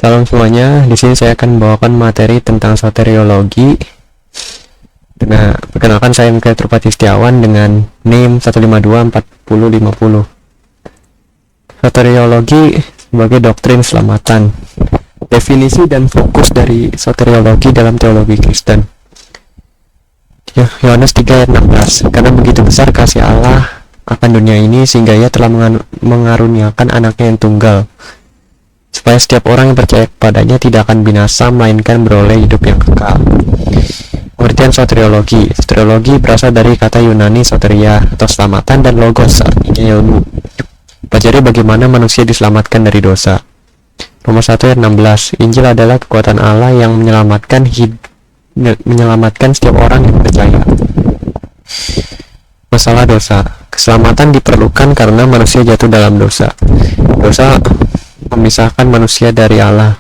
Salam semuanya, di sini saya akan membawakan materi tentang soteriologi. Perkenalkan, saya Mikael Trupati Setiawan dengan NIM 1524050. Soteriologi sebagai doktrin keselamatan. Definisi dan fokus dari soteriologi dalam teologi Kristen. Yohanes 3 ayat 16. Karena begitu besar kasih Allah akan dunia ini sehingga Ia telah mengaruniakan anaknya yang tunggal, supaya setiap orang yang percaya kepadanya tidak akan binasa, melainkan beroleh hidup yang kekal. Pengertian soteriologi. Soteriologi berasal dari kata Yunani soteria atau selamatan, dan logos artinya ilmu. Pelajari bagaimana manusia diselamatkan dari dosa. Roma 1 ayat 16. Injil adalah kekuatan Allah yang menyelamatkan setiap orang yang percaya. Masalah dosa. Keselamatan diperlukan karena manusia jatuh dalam dosa. Dosa memisahkan manusia dari Allah.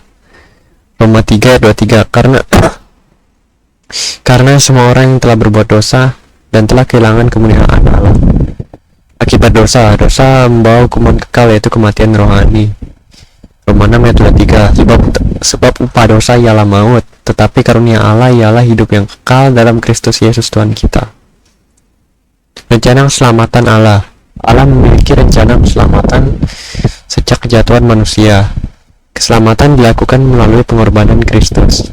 Roma 3 ayat 23. Karena semua orang yang telah berbuat dosa dan telah kehilangan kemuliaan Allah. Akibat dosa membawa hukuman kekal, yaitu kematian rohani. Roma 6 ayat 23. Sebab upah dosa ialah maut, tetapi karunia Allah ialah hidup yang kekal dalam Kristus Yesus Tuhan kita. Rencana keselamatan Allah. Allah memiliki rencana keselamatan sejak kejatuhan manusia. Keselamatan dilakukan melalui pengorbanan Kristus.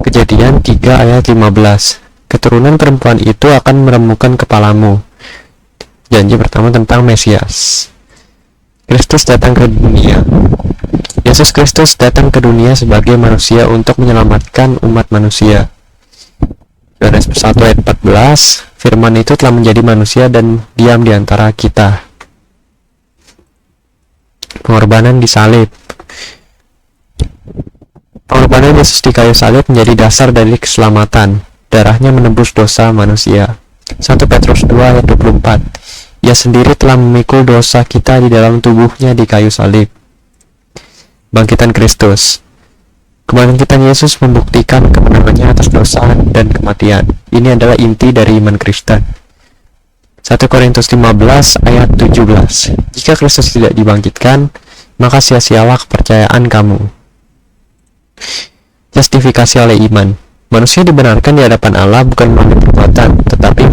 Kejadian 3 ayat 15. Keturunan perempuan itu akan meremukkan kepalamu. Janji pertama tentang Mesias. Kristus datang ke dunia. Yesus Kristus datang ke dunia sebagai manusia untuk menyelamatkan umat manusia. Yohanes 1 ayat 14. Firman itu telah menjadi manusia dan diam di antara kita. Pengorbanan di salib. Pengorbanan Yesus di kayu salib menjadi dasar dari keselamatan. Darahnya menebus dosa manusia. 1 Petrus 2 ayat 24. Ia sendiri telah memikul dosa kita di dalam tubuhnya di kayu salib. Bangkitan Kristus. Kebangkitan Yesus membuktikan kemenangannya atas dosa dan kematian. Ini adalah inti dari iman Kristen. 1 Korintus 15 ayat 17. Jika Kristus tidak dibangkitkan, maka sia-sialah kepercayaan kamu. Justifikasi oleh iman. Manusia dibenarkan di hadapan Allah bukan melalui perbuatan, tetapi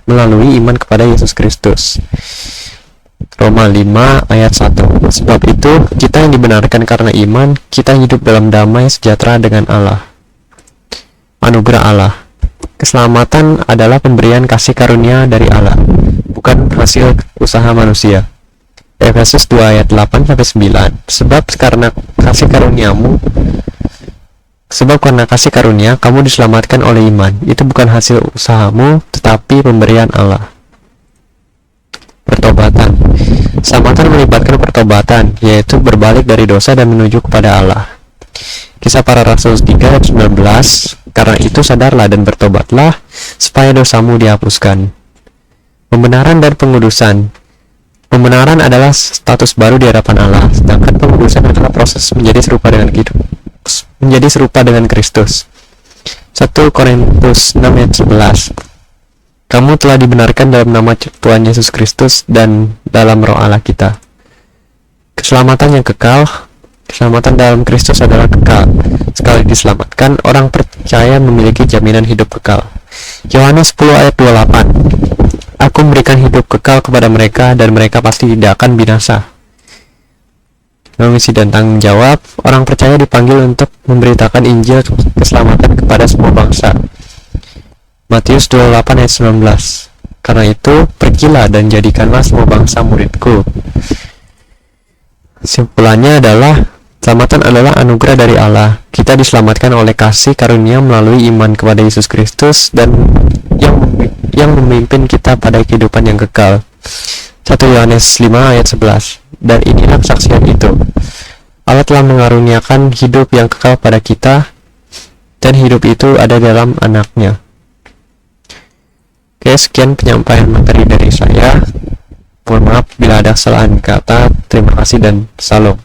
melalui iman kepada Yesus Kristus. Roma 5 ayat 1. Sebab itu, kita yang dibenarkan karena iman, kita hidup dalam damai sejahtera dengan Allah. Anugerah Allah. Keselamatan adalah pemberian kasih karunia dari Allah, bukan hasil usaha manusia. Efesus 2 ayat 8-9. Sebab karena kasih karunia kamu diselamatkan oleh iman. Itu bukan hasil usahamu, tetapi pemberian Allah. Pertobatan. Keselamatan melibatkan pertobatan, yaitu berbalik dari dosa dan menuju kepada Allah. Kisah Para Rasul 3 ayat 19. Karena itu sadarlah dan bertobatlah, supaya dosamu dihapuskan. Pembenaran dan pengudusan. Pembenaran adalah status baru di hadapan Allah, sedangkan pengudusan adalah proses menjadi serupa dengan Kristus. 1 Korintus 6 ayat 11. Kamu telah dibenarkan dalam nama Tuhan Yesus Kristus dan dalam roh Allah kita. Keselamatan yang kekal. Keselamatan dalam Kristus adalah kekal. Sekali diselamatkan, orang percaya memiliki jaminan hidup kekal. Yohanes 10 ayat 28. Aku memberikan hidup kekal kepada mereka dan mereka pasti tidak akan binasa. Misi dan tanggung jawab. Orang percaya dipanggil untuk memberitakan Injil keselamatan kepada semua bangsa. Matius 28 ayat 19. Karena itu, pergilah dan jadikanlah semua bangsa muridku. Simpulannya adalah, keselamatan adalah anugerah dari Allah. Kita diselamatkan oleh kasih karunia melalui iman kepada Yesus Kristus dan yang memimpin kita pada kehidupan yang kekal. 1 Yohanes 5 ayat 11. Dan inilah kesaksian itu. Allah telah mengaruniakan hidup yang kekal pada kita, dan hidup itu ada dalam anaknya. Oke, sekian penyampaian materi dari saya. Mohon maaf bila ada kesalahan kata. Terima kasih dan salam.